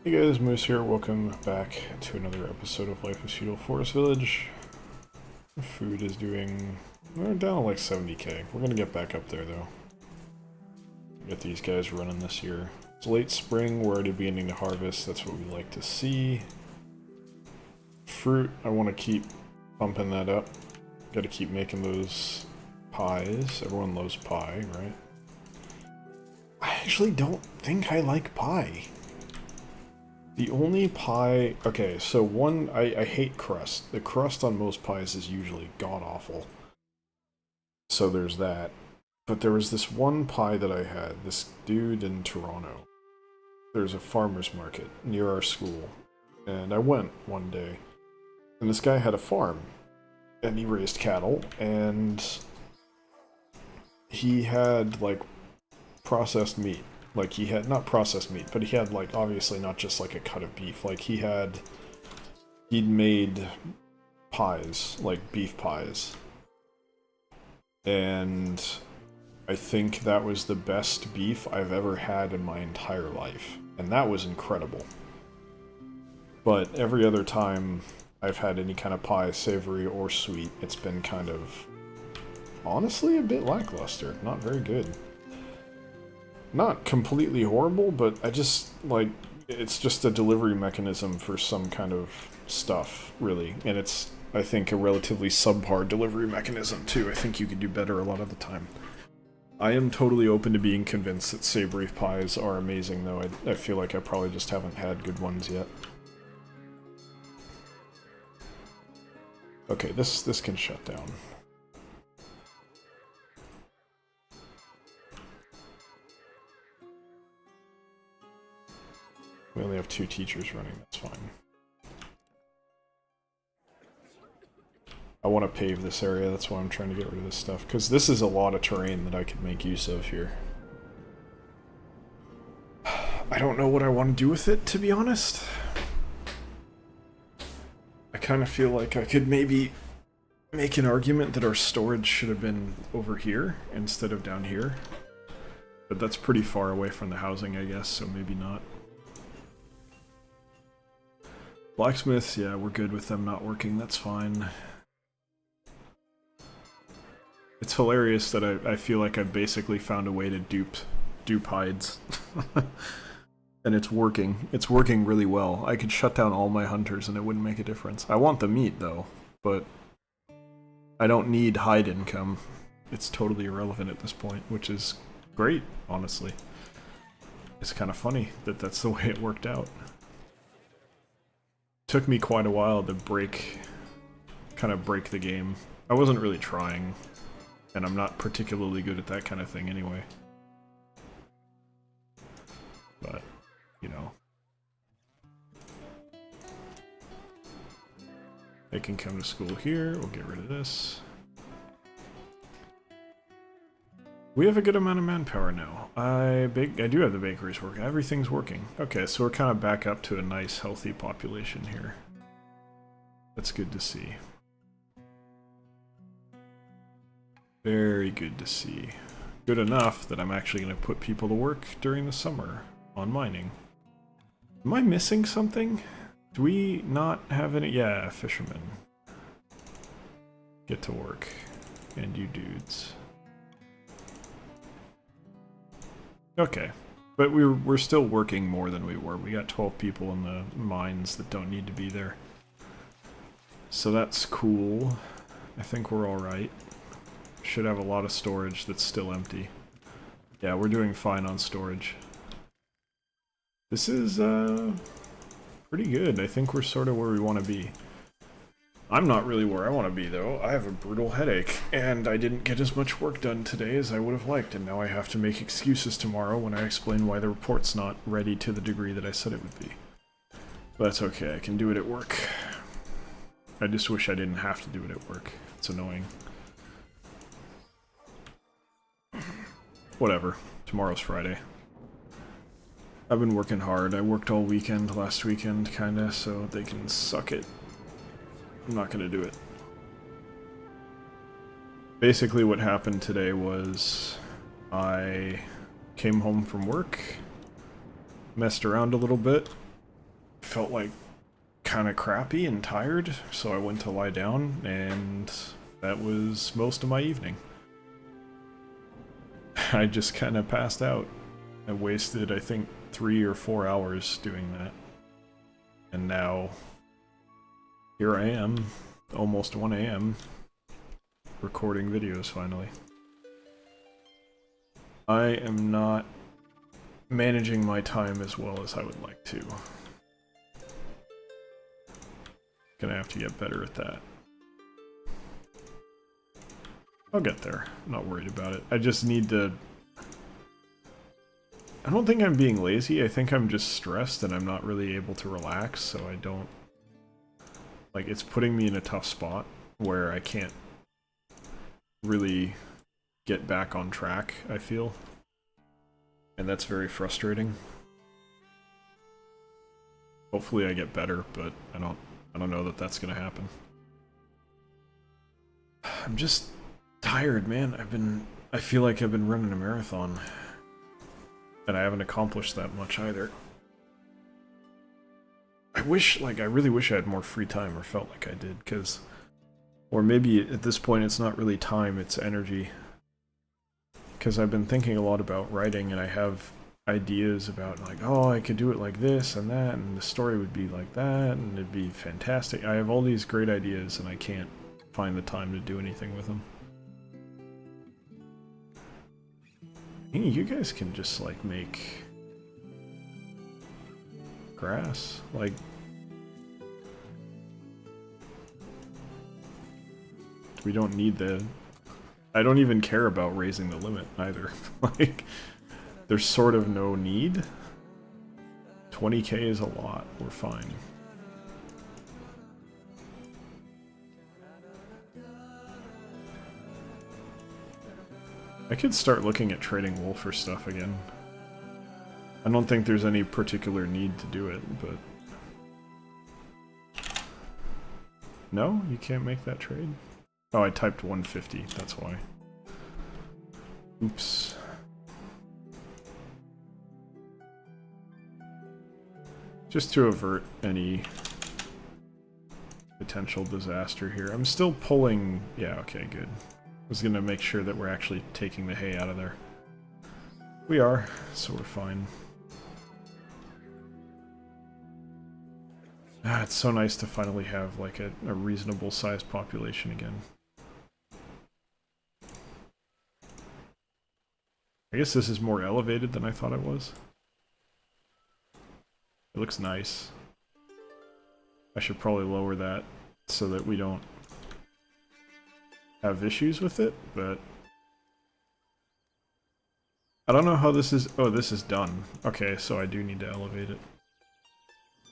Hey guys, Moose here. Welcome back to another episode of Life is Feudal Forest Village. Food is doing... we're down to like 70k. We're gonna get back up there though. Get these guys running this year. It's late spring, we're already beginning to harvest. That's what we like to see. Fruit, I want to keep pumping that up. Gotta keep making those pies. Everyone loves pie, right? I actually don't think I like pie. The only pie... okay, so one... I hate crust. The crust on most pies is usually god-awful. So there's that. But there was this one pie that I had. This dude in Toronto. There's a farmer's market near our school. And I went one day. And this guy had a farm. And he raised cattle. And he had, like, processed meat. Like, he had, not processed meat, but he had, like, obviously not just, like, a cut of beef. Like, he'd made pies, like, beef pies. And I think that was the best beef I've ever had in my entire life. And that was incredible. But every other time I've had any kind of pie, savory or sweet, it's been kind of, honestly, a bit lackluster. Not very good. Not completely horrible, but I just, like, it's just a delivery mechanism for some kind of stuff, really. And it's, I think, a relatively subpar delivery mechanism, too. I think you could do better a lot of the time. I am totally open to being convinced that savory pies are amazing, though. I feel like I probably just haven't had good ones yet. Okay, this can shut down. We only have 2 teachers running, that's fine. I want to pave this area, that's why I'm trying to get rid of this stuff, because this is a lot of terrain that I could make use of here. I don't know what I want to do with it, to be honest. I kind of feel like I could maybe make an argument that our storage should have been over here instead of down here. But that's pretty far away from the housing, I guess, so maybe not. Blacksmiths, yeah, we're good with them not working, that's fine. It's hilarious that I feel like I've basically found a way to dupe hides. And it's working. It's working really well. I could shut down all my hunters and it wouldn't make a difference. I want the meat, though, but I don't need hide income. It's totally irrelevant at this point, which is great, honestly. It's kind of funny that that's the way it worked out. Took me quite a while to kind of break the game. I wasn't really trying, and I'm not particularly good at that kind of thing anyway. But, you know. They can come to school here, we'll get rid of this. We have a good amount of manpower now. I do have the bakeries working. Everything's working. Okay, so we're kind of back up to a nice, healthy population here. That's good to see. Very good to see. Good enough that I'm actually going to put people to work during the summer on mining. Am I missing something? Do we not have any? Yeah, fishermen. Get to work. And you dudes. Okay, but we're still working more than we were. We got 12 people in the mines that don't need to be there. So that's cool. I think we're alright. Should have a lot of storage that's still empty. Yeah, we're doing fine on storage. This is pretty good. I think we're sort of where we want to be. I'm not really where I want to be, though. I have a brutal headache, and I didn't get as much work done today as I would have liked, and now I have to make excuses tomorrow when I explain why the report's not ready to the degree that I said it would be. But that's okay, I can do it at work. I just wish I didn't have to do it at work. It's annoying. Whatever. Tomorrow's Friday. I've been working hard. I worked all weekend last weekend, kinda, so they can suck it. I'm not gonna do it. Basically what happened today was I came home from work, messed around a little bit, felt like kind of crappy and tired, so I went to lie down, and that was most of my evening. I just kind of passed out. I wasted, I think, 3 or 4 hours doing that. And now, here I am, almost 1 AM, recording videos finally. I am not managing my time as well as I would like to. Gonna have to get better at that. I'll get there. I'm not worried about it. I just need to... I don't think I'm being lazy. I think I'm just stressed and I'm not really able to relax, so I don't... Like, it's putting me in a tough spot where I can't really get back on track, I feel. And that's very frustrating. Hopefully I get better, but I don't know that that's gonna happen. I'm just tired, man. I feel like I've been running a marathon. And I haven't accomplished that much either. I really wish I had more free time, or felt like I did, because... Or maybe at this point it's not really time, it's energy. Because I've been thinking a lot about writing, and I have ideas about, like, oh, I could do it like this and that, and the story would be like that, and it'd be fantastic. I have all these great ideas, and I can't find the time to do anything with them. Hey, you guys can just, like, make grass. Like, we don't need the... I don't even care about raising the limit, either. Like, there's sort of no need. 20k is a lot. We're fine. I could start looking at trading wool for stuff again. I don't think there's any particular need to do it, but... No? You can't make that trade? Oh, I typed 150, that's why. Oops. Just to avert any potential disaster here. I'm still pulling... Yeah, okay, good. I was gonna make sure that we're actually taking the hay out of there. We are, so we're fine. Ah, it's so nice to finally have, like, a reasonable sized population again. I guess this is more elevated than I thought it was. It looks nice. I should probably lower that so that we don't have issues with it, but... I don't know how this is... Oh, this is done. Okay, so I do need to elevate it.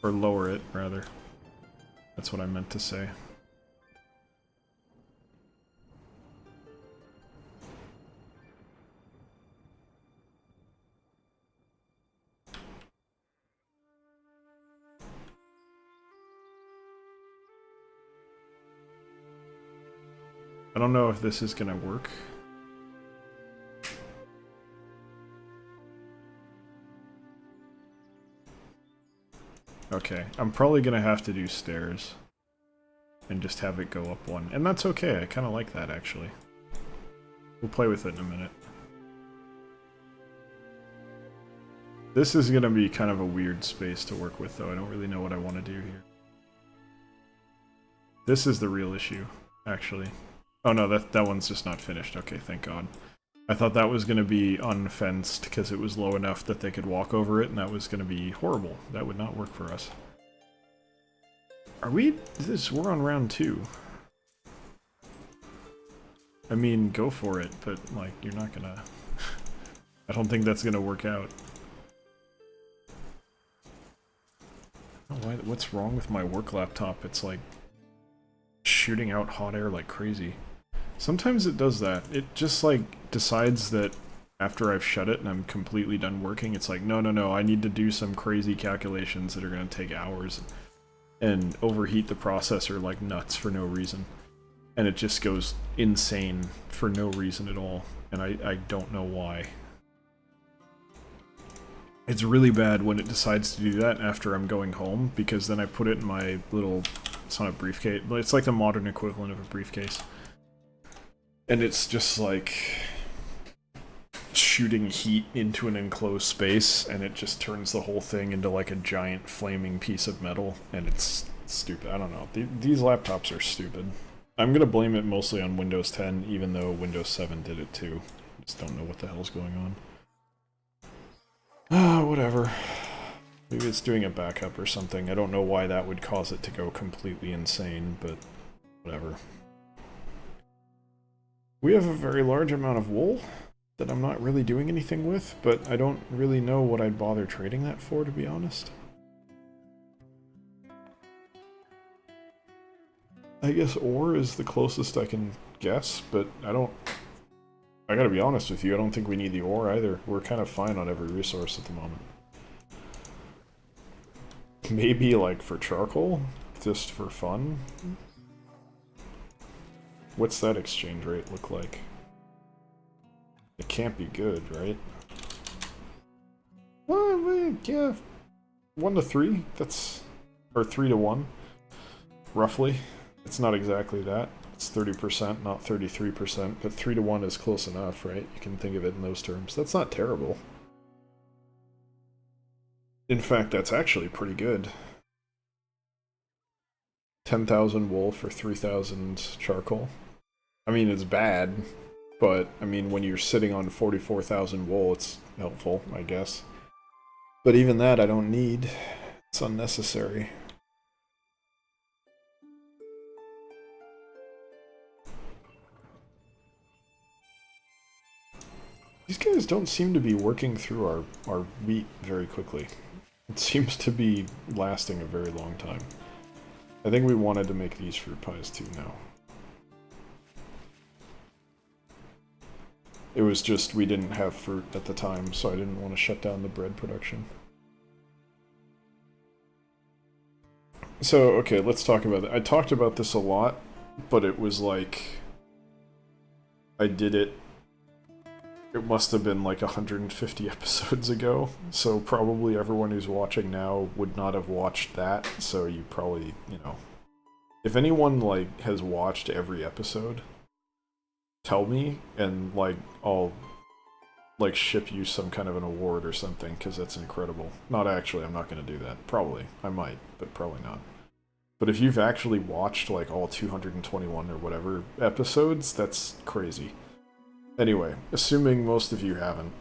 Or lower it, rather. That's what I meant to say. I don't know if this is gonna work. Okay, I'm probably gonna have to do stairs. And just have it go up one. And that's okay, I kinda like that, actually. We'll play with it in a minute. This is gonna be kind of a weird space to work with, though. I don't really know what I want to do here. This is the real issue, actually. Oh no, that one's just not finished. Okay, thank God. I thought that was going to be unfenced because it was low enough that they could walk over it, and that was going to be horrible. That would not work for us. Are we... We're on round 2. I mean, go for it, but, like, you're not gonna... I don't think that's gonna work out. Oh, what's wrong with my work laptop? It's, like, shooting out hot air like crazy. Sometimes it does that. It just, like, decides that after I've shut it and I'm completely done working, it's like, no, I need to do some crazy calculations that are going to take hours and overheat the processor like nuts for no reason. And it just goes insane for no reason at all. And I don't know why. It's really bad when it decides to do that after I'm going home, because then I put it in my little, it's not a briefcase, but it's like the modern equivalent of a briefcase. And it's just like shooting heat into an enclosed space, and it just turns the whole thing into like a giant flaming piece of metal, and it's stupid. I don't know. These laptops are stupid. I'm gonna blame it mostly on Windows 10, even though Windows 7 did it too. Just don't know what the hell's going on. Whatever. Maybe it's doing a backup or something. I don't know why that would cause it to go completely insane, but whatever. We have a very large amount of wool that I'm not really doing anything with, but I don't really know what I'd bother trading that for, to be honest. I guess ore is the closest I can guess, but I gotta be honest with you, I don't think we need the ore either. We're kind of fine on every resource at the moment. Maybe, like, for charcoal? Just for fun? What's that exchange rate look like? It can't be good, right? Well, yeah. 1 to 3? That's... or 3 to 1. Roughly. It's not exactly that. It's 30%, not 33%, but 3 to 1 is close enough, right? You can think of it in those terms. That's not terrible. In fact, that's actually pretty good. 10,000 wool for 3,000 charcoal. I mean, it's bad, but, I mean, when you're sitting on 44,000 wool, it's helpful, I guess. But even that I don't need. It's unnecessary. These guys don't seem to be working through our wheat very quickly. It seems to be lasting a very long time. I think we wanted to make these fruit pies too now. It was just we didn't have fruit at the time, so I didn't want to shut down the bread production. So, okay, let's talk about it. I talked about this a lot, but it was like... I did it... It must have been like 150 episodes ago, so probably everyone who's watching now would not have watched that, so you probably, you know... If anyone, like, has watched every episode, tell me, and, like, I'll, like, ship you some kind of an award or something, because that's incredible. Not actually, I'm not going to do that. Probably. I might, but probably not. But if you've actually watched, like, all 221 or whatever episodes, that's crazy. Anyway, assuming most of you haven't,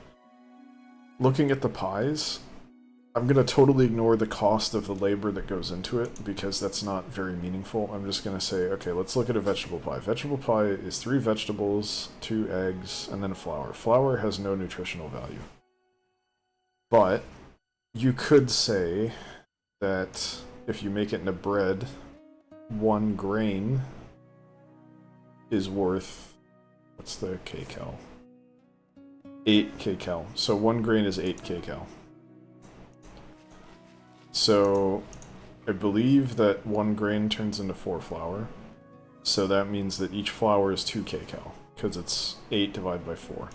looking at the pies, I'm going to totally ignore the cost of the labor that goes into it, because that's not very meaningful. I'm just going to say, okay, let's look at a vegetable pie. Vegetable pie is 3 vegetables, 2 eggs, and then flour. Flour has no nutritional value. But you could say that if you make it into bread, 1 grain is worth... What's the kcal? 8 kcal. So 1 grain is 8 kcal. So I believe that 1 grain turns into 4 flour. So that means that each flour is 2 kcal, because it's 8 divided by 4.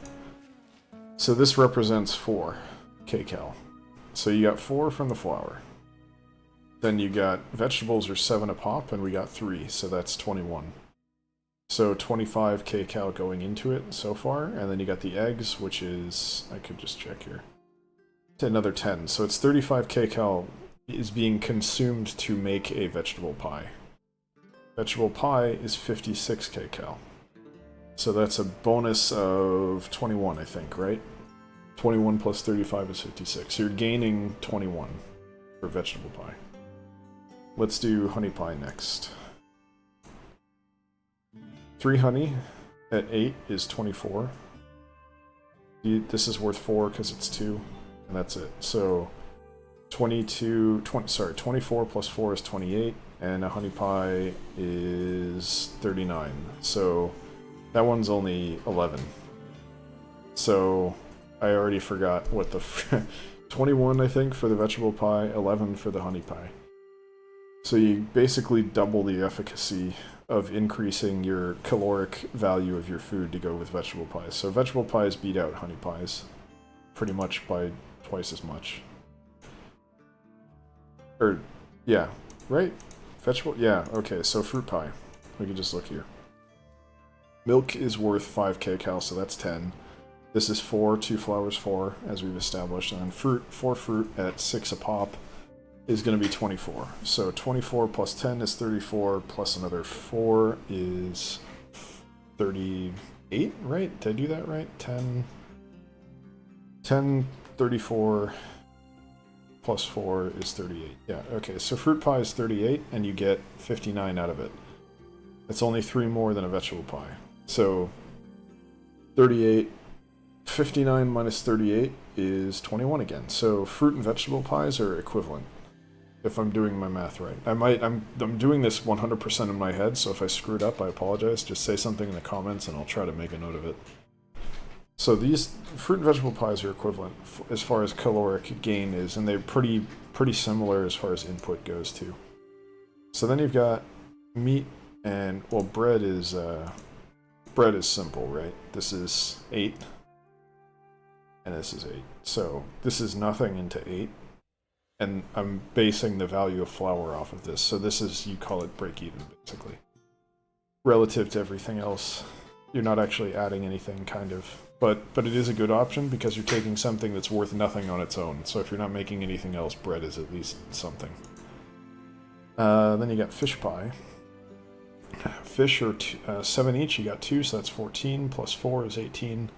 So this represents 4 kcal. So you got 4 from the flour. Then you got vegetables are 7 a pop, and we got 3, so that's 21. So 25 kcal going into it so far, and then you got the eggs, which is, I could just check here, another 10. So it's 35 kcal is being consumed to make a vegetable pie. Vegetable pie is 56 kcal. So that's a bonus of 21, I think, right? 21 plus 35 is 56. So you're gaining 21 for vegetable pie. Let's do honey pie next. 3 honey at 8 is 24. This is worth 4 because it's 2, and that's it. So 24 plus 4 is 28, and a honey pie is 39. So that one's only 11. So I already forgot what the... 21, I think, for the vegetable pie, 11 for the honey pie. So you basically double the efficacy of increasing your caloric value of your food to go with vegetable pies. So vegetable pies beat out honey pies pretty much by twice as much. Or, yeah, right? Vegetable, yeah, okay, so fruit pie. We can just look here. Milk is worth 5 kcal, so that's 10. This is 4, 2 flowers 4, as we've established, and then fruit, 4 fruit at 6 a pop is going to be 24. So 24 plus 10 is 34, plus another 4 is 38, right? Did I do that right? 10, 34 plus 4 is 38. Yeah, okay, so fruit pie is 38, and you get 59 out of it. It's only 3 more than a vegetable pie. So 38, 59 minus 38 is 21 again. So fruit and vegetable pies are equivalent, if I'm doing my math right. I'm doing this 100% in my head, so if I screwed up, I apologize. Just say something in the comments and I'll try to make a note of it. So these fruit and vegetable pies are equivalent as far as caloric gain is, and they're pretty similar as far as input goes too. So then you've got meat and, well, bread is simple, right? This is 8, and this is 8. So this is nothing into 8, and I'm basing the value of flour off of this. So this is, you call it break even, basically. Relative to everything else, you're not actually adding anything, kind of. But it is a good option because you're taking something that's worth nothing on its own. So if you're not making anything else, bread is at least something. Then you got fish pie. Fish are 7 each, you got 2, so that's 14, plus 4 is 18.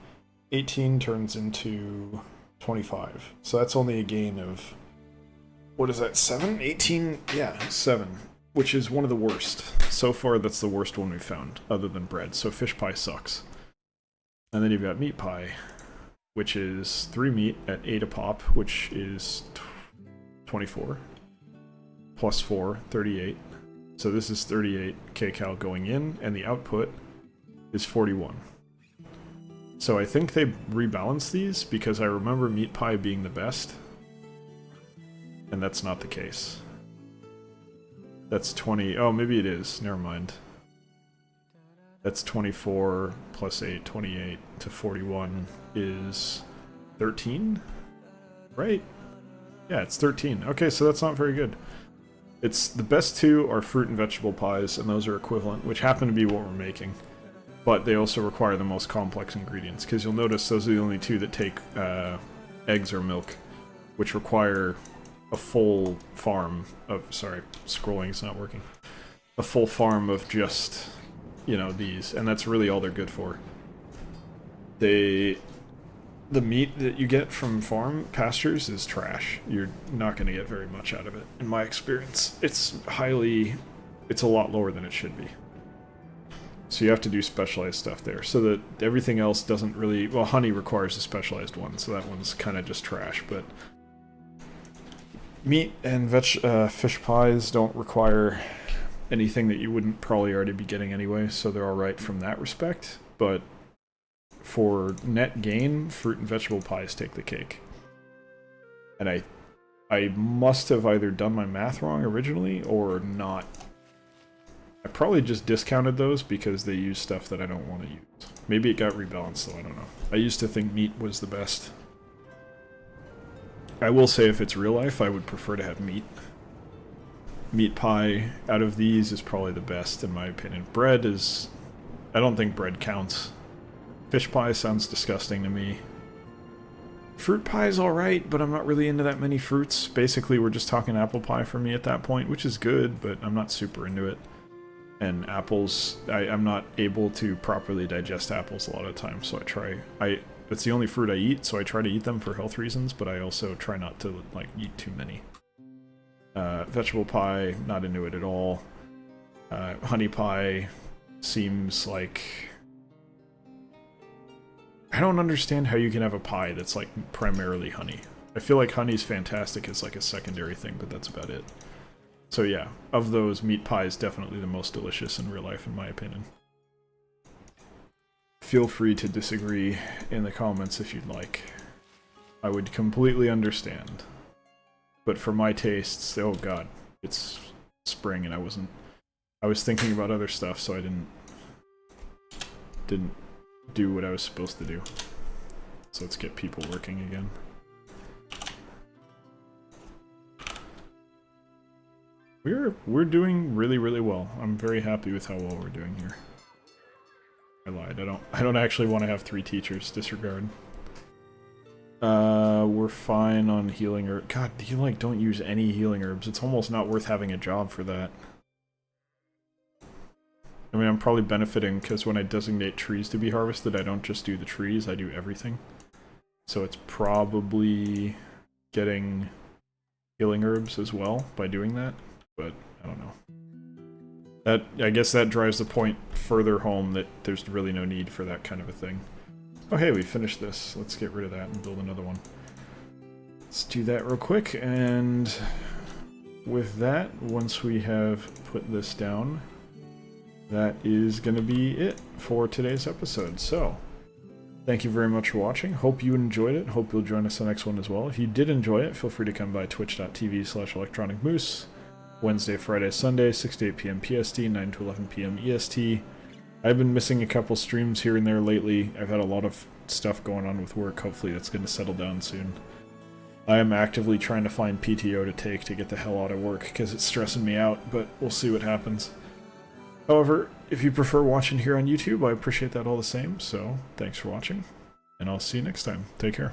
18 turns into 25. So that's only a gain of, what is that, 7? 18? Yeah, 7. Which is one of the worst. So far, that's the worst one we've found, other than bread. So fish pie sucks. And then you've got meat pie, which is 3 meat at 8 a pop, which is 24. Plus 4, 38. So this is 38 kcal going in, and the output is 41. So I think they rebalanced these, because I remember meat pie being the best, and that's not the case. That's 20, oh, maybe it is, never mind. That's 24 plus 8, 28 to 41 is 13, right? Yeah, it's 13. Okay, so that's not very good. It's the best 2 are fruit and vegetable pies, and those are equivalent, which happen to be what we're making. But they also require the most complex ingredients, because you'll notice those are the only 2 that take eggs or milk, which require a full farm of, sorry, scrolling's not working. A full farm of just, you know, these, and that's really all they're good for. The meat that you get from farm pastures is trash. You're not going to get very much out of it, in my experience. It's a lot lower than it should be. So you have to do specialized stuff there, so that everything else doesn't really, well, honey requires a specialized one, so that one's kind of just trash, but meat and fish pies don't require anything that you wouldn't probably already be getting anyway, so they're alright from that respect, but for net gain, fruit and vegetable pies take the cake. And I must have either done my math wrong originally, or not. I probably just discounted those because they use stuff that I don't want to use. Maybe it got rebalanced though, I don't know. I used to think meat was the best. I will say if it's real life, I would prefer to have meat. Meat pie out of these is probably the best in my opinion. Bread is, I don't think bread counts. Fish pie sounds disgusting to me. Fruit pie is alright, but I'm not really into that many fruits. Basically, we're just talking apple pie for me at that point, which is good, but I'm not super into it. And apples, I'm not able to properly digest apples a lot of times, so that's the only fruit I eat, so I try to eat them for health reasons, but I also try not to, like, eat too many. Vegetable pie, not into it at all. Honey pie seems like... I don't understand how you can have a pie that's, like, primarily honey. I feel like honey's fantastic as, like, a secondary thing, but that's about it. So yeah, of those, meat pie is definitely the most delicious in real life, in my opinion. Feel free to disagree in the comments if you'd like. I would completely understand. But for my tastes, oh god, it's spring and I was thinking about other stuff, so I didn't do what I was supposed to do. So let's get people working again. We're doing really, really well. I'm very happy with how well we're doing here. I lied. I don't actually want to have 3 teachers. Disregard. We're fine on healing herb. God, you like don't use any healing herbs. It's almost not worth having a job for that. I mean, I'm probably benefiting because when I designate trees to be harvested, I don't just do the trees, I do everything. So it's probably getting healing herbs as well by doing that, but I don't know. I guess that drives the point further home that there's really no need for that kind of a thing. Oh hey, we finished this. Let's get rid of that and build another one. Let's do that real quick, and with that, once we have put this down, that is going to be it for today's episode. So, thank you very much for watching. Hope you enjoyed it. Hope you'll join us on the next one as well. If you did enjoy it, feel free to come by twitch.tv/electronicmoose. Wednesday, Friday, Sunday, 6 to 8 p.m. PST, 9 to 11 p.m. EST. I've been missing a couple streams here and there lately. I've had a lot of stuff going on with work. Hopefully that's going to settle down soon. I am actively trying to find PTO to take to get the hell out of work because it's stressing me out, but we'll see what happens. However, if you prefer watching here on YouTube, I appreciate that all the same, so thanks for watching, and I'll see you next time. Take care.